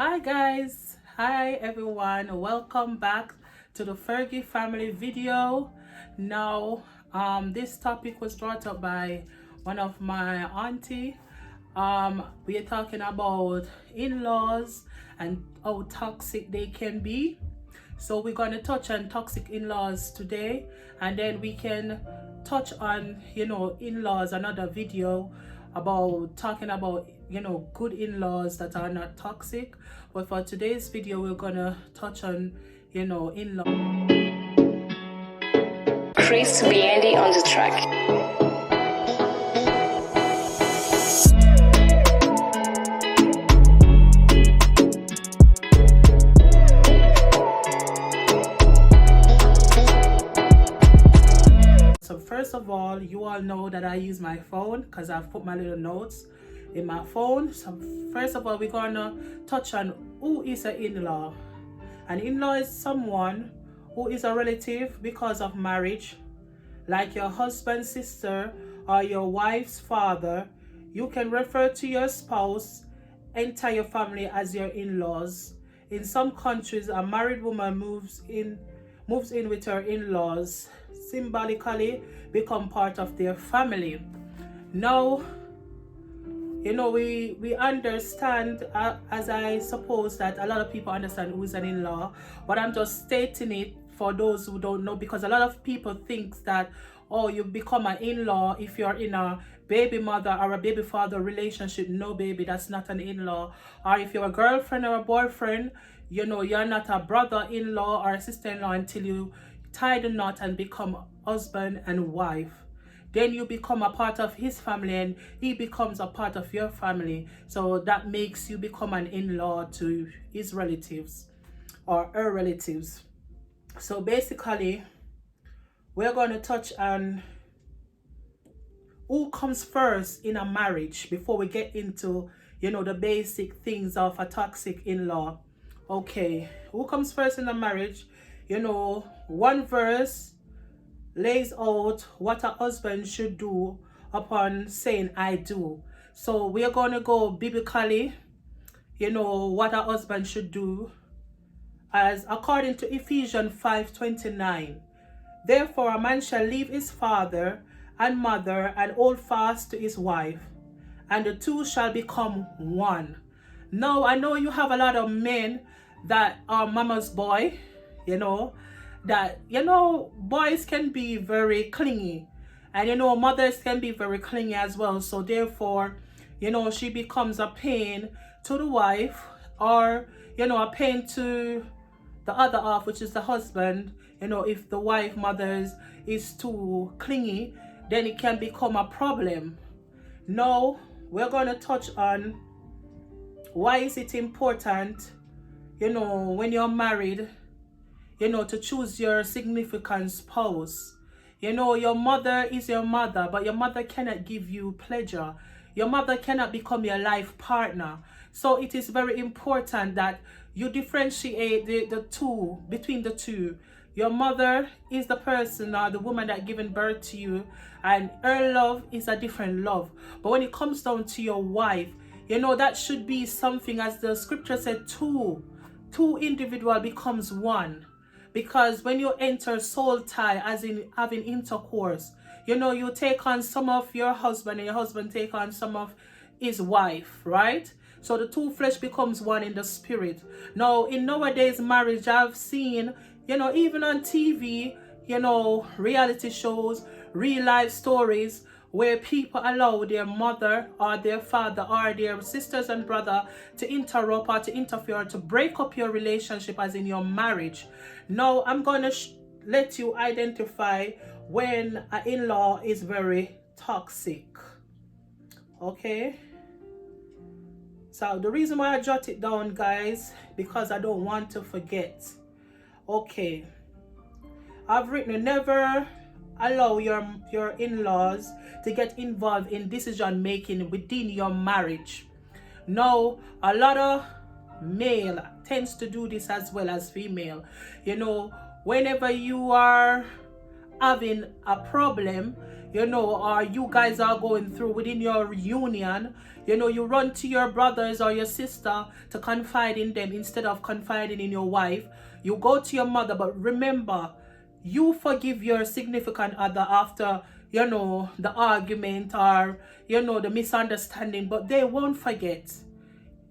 Hi guys, hi everyone, welcome back to the Fergie family video. Now this topic was brought up by one of my auntie. We are talking about in-laws and how toxic they can be. So we're going to touch on toxic in-laws today, and then we can touch on in-laws, another video about talking about good in-laws that are not toxic. But for today's video we're going to touch on in-laws. Chris Biandy on the track. So first of all, you all know that I use my phone because I've put my little notes in my phone. So first of all, we're gonna touch on who is an in-law. An in-law is someone who is a relative because of marriage, like your husband's sister or your wife's father. You can refer to your spouse, entire family as your in-laws. In some countries, a married woman moves in with her in-laws, symbolically become part of their family. Now, we understand, as I suppose that a lot of people understand who is an in-law, but I'm just stating it for those who don't know, because a lot of people think that, oh, you become an in-law if you're in a baby mother or a baby father relationship. No, baby, that's not an in-law. Or if you're a girlfriend or a boyfriend, you're not a brother-in-law or a sister-in-law until you tie the knot and become husband and wife. Then you become a part of his family and he becomes a part of your family. So that makes you become an in-law to his relatives or her relatives. So basically, we're going to touch on who comes first in a marriage before we get into the basic things of a toxic in-law. Okay, who comes first in a marriage? One verse lays out what a husband should do upon saying I do. So we are going to go biblically, what a husband should do, as according to Ephesians 5:29. Therefore a man shall leave his father and mother and hold fast to his wife, and the two shall become one. Now I know you have a lot of men that are mama's boy, that boys can be very clingy, and mothers can be very clingy as well. So therefore, she becomes a pain to the wife, or a pain to the other half, which is the husband. If the wife mothers is too clingy, then it can become a problem. Now we're going to touch on why is it important when you're married to choose your significant spouse. Your mother is your mother, but your mother cannot give you pleasure. Your mother cannot become your life partner. So it is very important that you differentiate the two, between the two. Your mother is the person or the woman that given birth to you, and her love is a different love. But when it comes down to your wife, that should be something, as the scripture said, two individual becomes one. Because when you enter soul tie, as in having intercourse, you take on some of your husband and your husband take on some of his wife, right? So the two flesh becomes one in the spirit. Now in nowadays marriage, I've seen even on TV, reality shows, real life stories, where people allow their mother or their father or their sisters and brother to interrupt or to interfere, to break up your relationship, as in your marriage. Now I'm going to let you identify when an in-law is very toxic. Okay, so the reason why I jot it down, guys, because I don't want to forget. Okay, I've written, never allow your in-laws to get involved in decision making within your marriage. Now a lot of male tends to do this as well as female. Whenever you are having a problem, or you guys are going through within your union, you run to your brothers or your sister to confide in them instead of confiding in your wife. You go to your mother, but remember, you forgive your significant other after, the argument or, the misunderstanding, but they won't forget.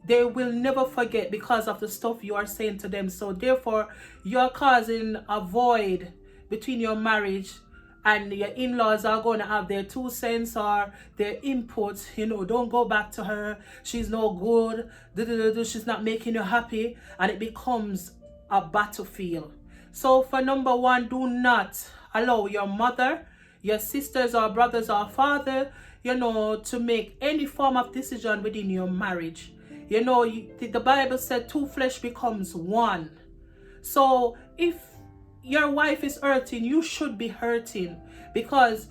They will never forget because of the stuff you are saying to them. So therefore, you're causing a void between your marriage, and your in-laws are going to have their 2 cents or their input. Don't go back to her. She's no good. She's not making you happy. And it becomes a battlefield. So for number one, do not allow your mother, your sisters or brothers or father, to make any form of decision within your marriage. The Bible said 2 flesh becomes 1. So if your wife is hurting, you should be hurting, because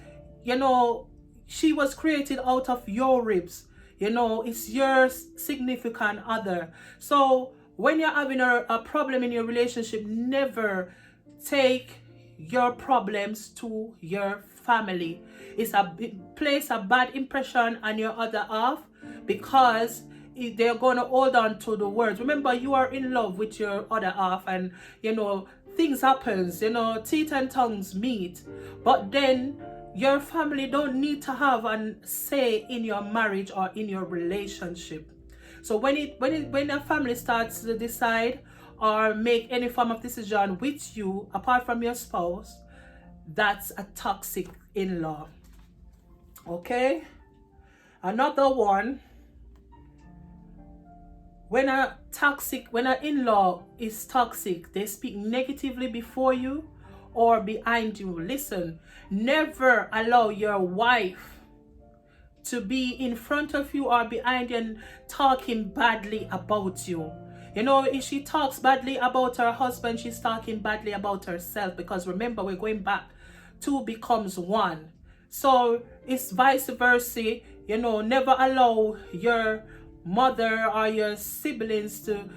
she was created out of your ribs. It's your significant other. So when you're having a problem in your relationship, never take your problems to your family. It plays a bad impression on your other half, because they're going to hold on to the words. Remember, you are in love with your other half, and things happens, teeth and tongues meet, but then your family don't need to have a say in your marriage or in your relationship. So when a family starts to decide or make any form of decision with you apart from your spouse, that's a toxic in-law. Okay? Another one, when an in-law is toxic, they speak negatively before you or behind you. Listen, never allow your wife to be in front of you or behind you and talking badly about you. If she talks badly about her husband, she's talking badly about herself, because remember, we're going back, 2 becomes 1. So it's vice versa. Never allow your mother or your siblings to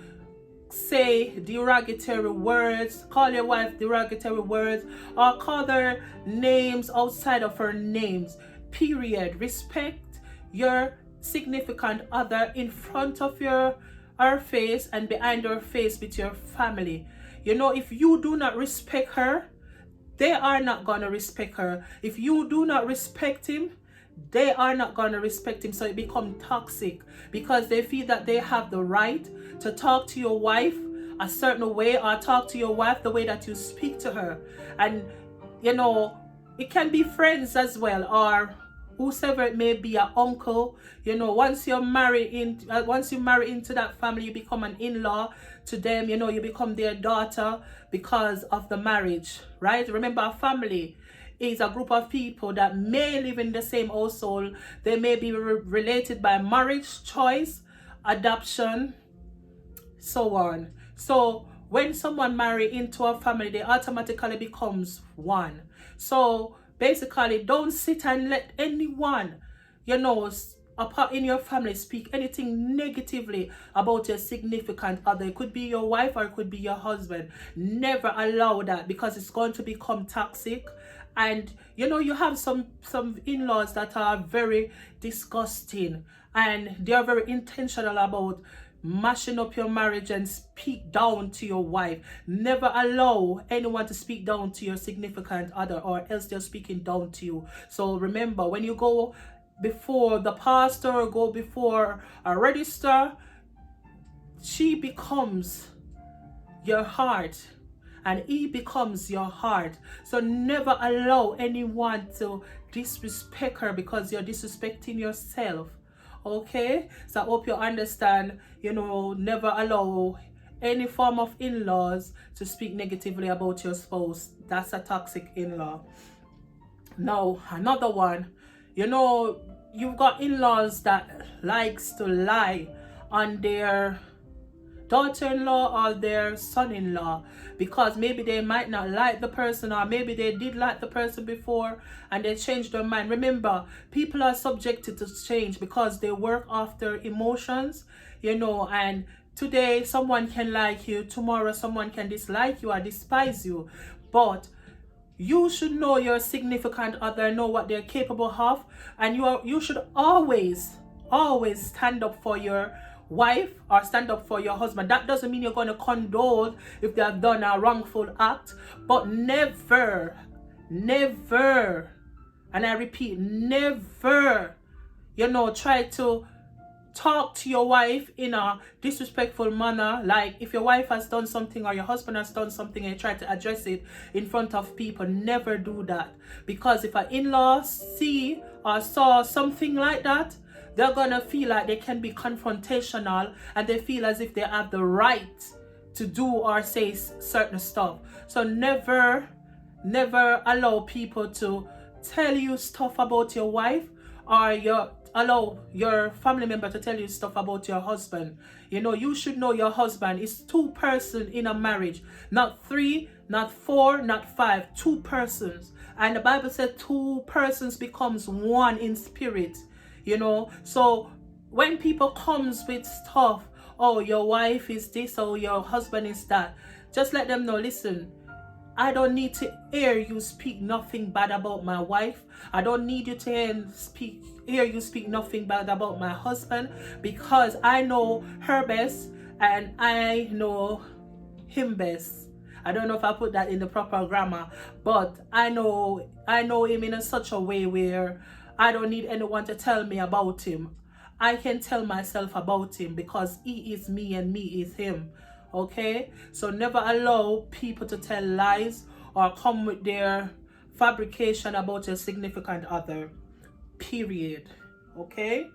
say derogatory words, call your wife derogatory words, or call her names outside of her names. Period. Respect your significant other in front of her face and behind her face with your family. If you do not respect her, they are not going to respect her. If you do not respect him, they are not going to respect him. So it becomes toxic, because they feel that they have the right to talk to your wife a certain way, or talk to your wife the way that you speak to her. And it can be friends as well, or whosoever it may be, an uncle. Once you marry into that family, you become an in-law to them. You become their daughter because of the marriage, right? Remember, a family is a group of people that may live in the same household. They may be related by marriage, choice, adoption, so on. So when someone marry into a family, they automatically becomes 1. So basically, don't sit and let anyone, apart in your family, speak anything negatively about your significant other. It could be your wife or it could be your husband. Never allow that, because it's going to become toxic. And you have some in-laws that are very disgusting, and they are very intentional about mashing up your marriage and speak down to your wife. Never allow anyone to speak down to your significant other, or else they're speaking down to you. So remember, when you go before the pastor or go before a register, she becomes your heart and he becomes your heart. So never allow anyone to disrespect her because you're disrespecting yourself. Okay, so I hope you understand. Never allow any form of in-laws to speak negatively about your spouse. That's a toxic in-law. Now another one, you've got in-laws that likes to lie on their daughter-in-law or their son-in-law, because maybe they might not like the person, or maybe they did like the person before and they changed their mind. Remember, people are subjected to change because they work after emotions, and today someone can like you, tomorrow someone can dislike you or despise you. But You should know your significant other, know what they're capable of, and you should always stand up for your wife or stand up for your husband. That doesn't mean you're going to condone if they have done a wrongful act, but never, and I repeat, never, try to talk to your wife in a disrespectful manner. Like if your wife has done something or your husband has done something and you try to address it in front of people, never do that. Because if an in-law see or saw something like that, they're gonna feel like they can be confrontational and they feel as if they have the right to do or say certain stuff. So never allow people to tell you stuff about your wife, or allow your family member to tell you stuff about your husband. You should know your husband is 2 persons in a marriage, not 3, not 4, not 5, 2 persons. And the Bible said 2 persons becomes one in spirit. So when people comes with stuff, oh, your wife is this or your husband is that, just let them know, listen, I don't need to hear you speak nothing bad about my wife. I don't need you to hear you speak nothing bad about my husband, because I know her best and I know him best. I don't know if I put that in the proper grammar, but I know him in such a way where I don't need anyone to tell me about him. I can tell myself about him because he is me and me is him. Okay, so never allow people to tell lies or come with their fabrication about your significant other, period. Okay,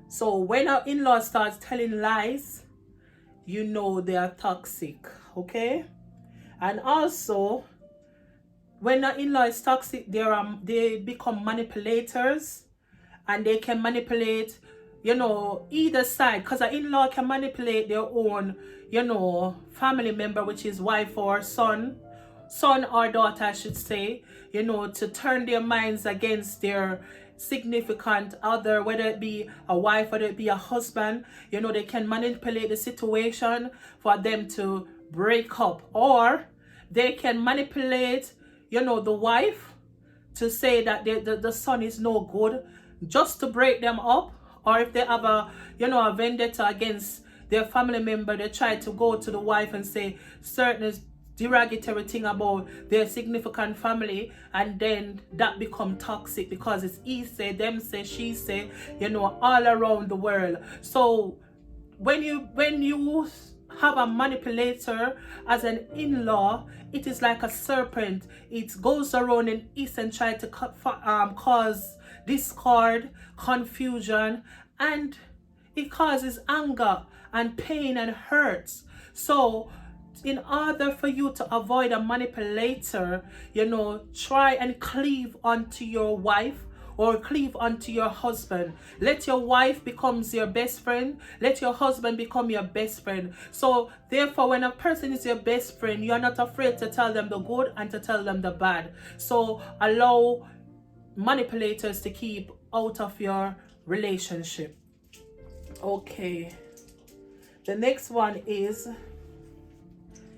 so when our in-law starts telling lies, they are toxic. Okay, and also when our in-law is toxic, they become manipulators, and they can manipulate either side, because an in-law can manipulate their own family member, which is wife or son or daughter, I should say, to turn their minds against their significant other, whether it be a wife, whether it be a husband. They can manipulate the situation for them to break up, or they can manipulate the wife to say that the son is no good, just to break them up. Or if they have a vendetta against their family member, they try to go to the wife and say certain derogatory thing about their significant family, and then that become toxic because it's he say, them say, she say, all around the world. So when you have a manipulator as an in-law, it is like a serpent. It goes around in east and try to cause discord, confusion, and it causes anger and pain and hurts. So in order for you to avoid a manipulator, try and cleave onto your wife or cleave onto your husband. Let your wife becomes your best friend. Let your husband become your best friend. So therefore, when a person is your best friend, you're not afraid to tell them the good and to tell them the bad. So allow manipulators to keep out of your relationship. Okay, the next one is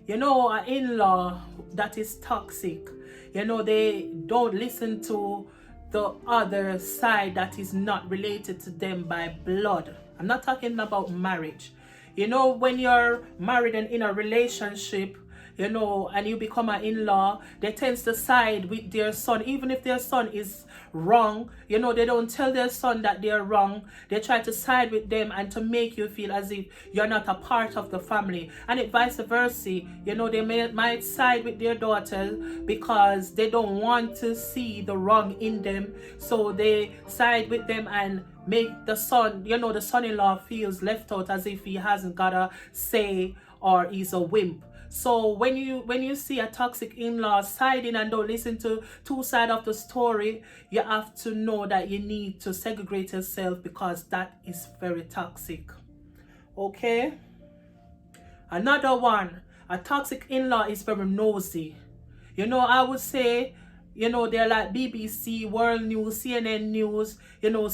an in-law that is toxic. They don't listen to the other side that is not related to them by blood. I'm not talking about marriage. When you're married and in a relationship, and you become an in-law, they tend to side with their son, even if their son is wrong. They don't tell their son that they're wrong. They try to side with them and to make you feel as if you're not a part of the family, and it vice versa. They might side with their daughter because they don't want to see the wrong in them, so they side with them and make the son, the son-in-law feels left out, as if he hasn't got a say or he's a wimp. So when you see a toxic in-law siding and don't listen to two sides of the story, you have to know that you need to segregate yourself, because that is very toxic. Okay? Another one, a toxic in-law is very nosy. I would say, they're like BBC, World News, CNN News,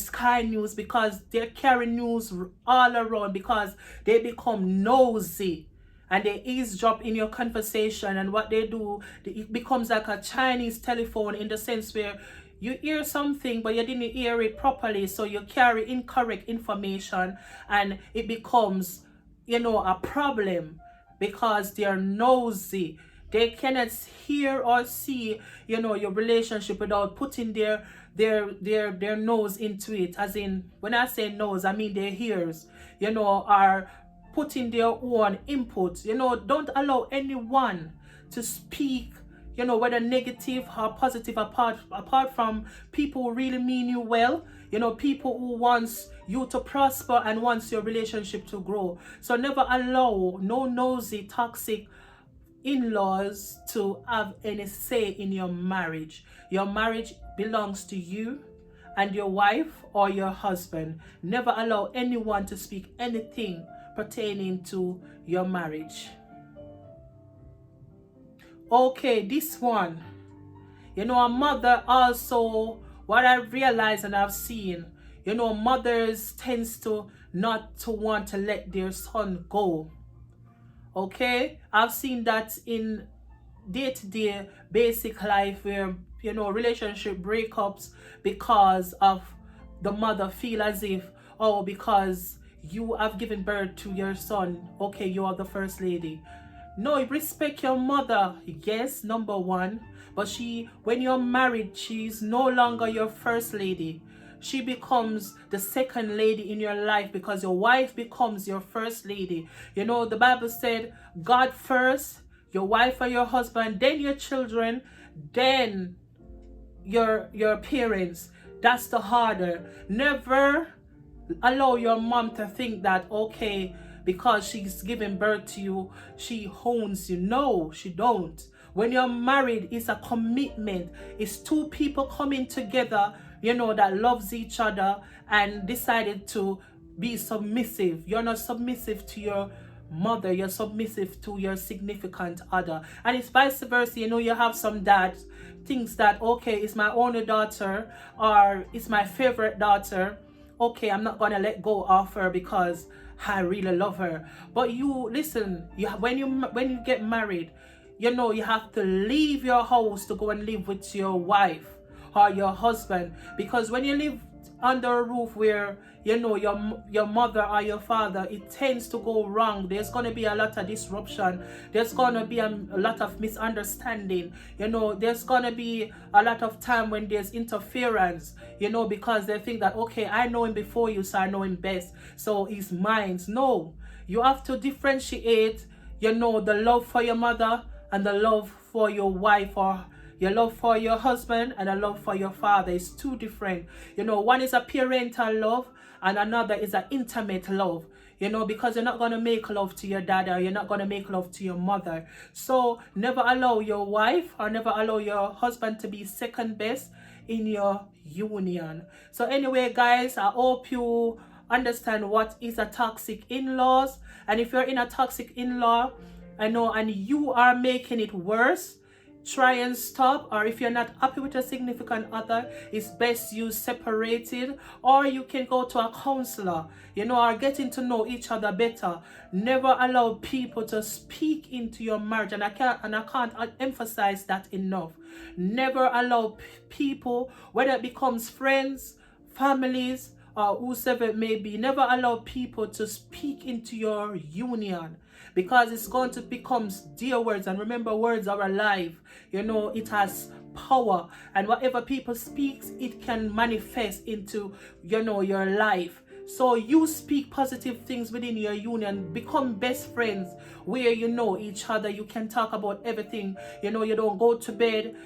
Sky News, because they're carrying news all around because they become nosy. and they eavesdrop in your conversation, and what they do, it becomes like a Chinese telephone, in the sense where you hear something but you didn't hear it properly, so you carry incorrect information, and it becomes, a problem, because they're nosy. They cannot hear or see, your relationship without putting their nose into it. As in, when I say nose, I mean their ears, are putting their own input. Don't allow anyone to speak, whether negative or positive, apart from people who really mean you well, people who wants you to prosper and wants your relationship to grow. So never allow no nosy, toxic in-laws to have any say in your marriage. Your marriage belongs to you and your wife or your husband. Never allow anyone to speak anything pertaining to your marriage. Okay, this one. A mother also, what I've realized and I've seen, mothers tends to not to want to let their son go. Okay, I've seen that in day-to-day basic life, where relationship breakups because of the mother feel as if, oh, because you have given birth to your son, okay, you are the first lady. No, respect your mother, yes, number one, but when you're married, she's no longer your first lady. She becomes the second lady in your life, because your wife becomes your first lady. The Bible said, God first, your wife or your husband, then your children, then your parents. That's the harder. Never allow your mom to think that, okay, because she's giving birth to you, she owns you. No, she don't. When you're married, it's a commitment. It's two people coming together, that loves each other and decided to be submissive. You're not submissive to your mother, you're submissive to your significant other. And it's vice versa. You have some dads thinks that, okay, it's my only daughter, or it's my favorite daughter, okay, I'm not gonna let go of her because I really love her. But you listen, when you get married, you have to leave your house to go and live with your wife or your husband, because when you live under a roof where your mother or your father, it tends to go wrong. There's going to be a lot of disruption. There's going to be a lot of misunderstanding. There's going to be a lot of time when there's interference, because they think that, okay, I know him before you, so I know him best, so he's mine. No, you have to differentiate, the love for your mother and the love for your wife, or your love for your husband and a love for your father. Is two different. One is a parental love and another is an intimate love. Because you're not going to make love to your dad, or you're not going to make love to your mother. So never allow your wife or never allow your husband to be second best in your union. So anyway, guys, I hope you understand what is a toxic in-laws. And if you're in a toxic in-law, and you are making it worse, try and stop. Or if you're not happy with a significant other, it's best you separated, or you can go to a counselor, or getting to know each other better. Never allow people to speak into your marriage, and I can't emphasize that enough. Never allow people, whether it becomes friends, families, or whoever it may be, never allow people to speak into your union, because it's going to become dear words. And remember, words are alive. It has power, and whatever people speaks, it can manifest into your life. So you speak positive things within your union. Become best friends where you know each other. You can talk about everything. You don't go to bed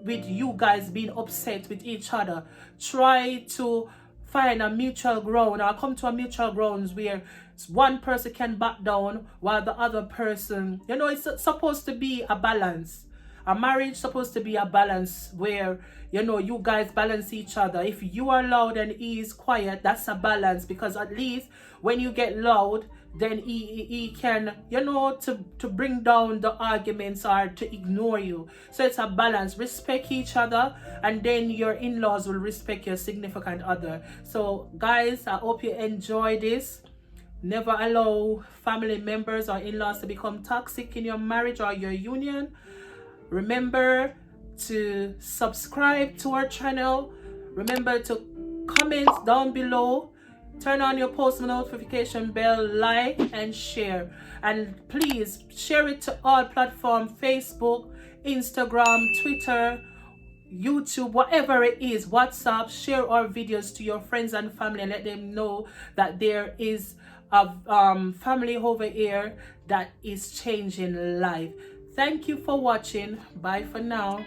with you guys being upset with each other. Try to find a mutual ground, or come to a mutual grounds where one person can back down while the other person, it's supposed to be a balance. A marriage supposed to be a balance where you guys balance each other. If you are loud and he is quiet, that's a balance, because at least when you get loud, then he can to bring down the arguments or to ignore you. So it's a balance. Respect each other, and then your in-laws will respect your significant other. So guys, I hope you enjoy this. Never allow family members or in-laws to become toxic in your marriage or your union. Remember to subscribe to our channel. Remember to comment down below. Turn on your post notification bell, like and share. And please share it to all platforms: Facebook, Instagram, Twitter, YouTube, whatever it is, WhatsApp. Share our videos to your friends and family and let them know that there is a family over here that is changing life. Thank you for watching. Bye for now.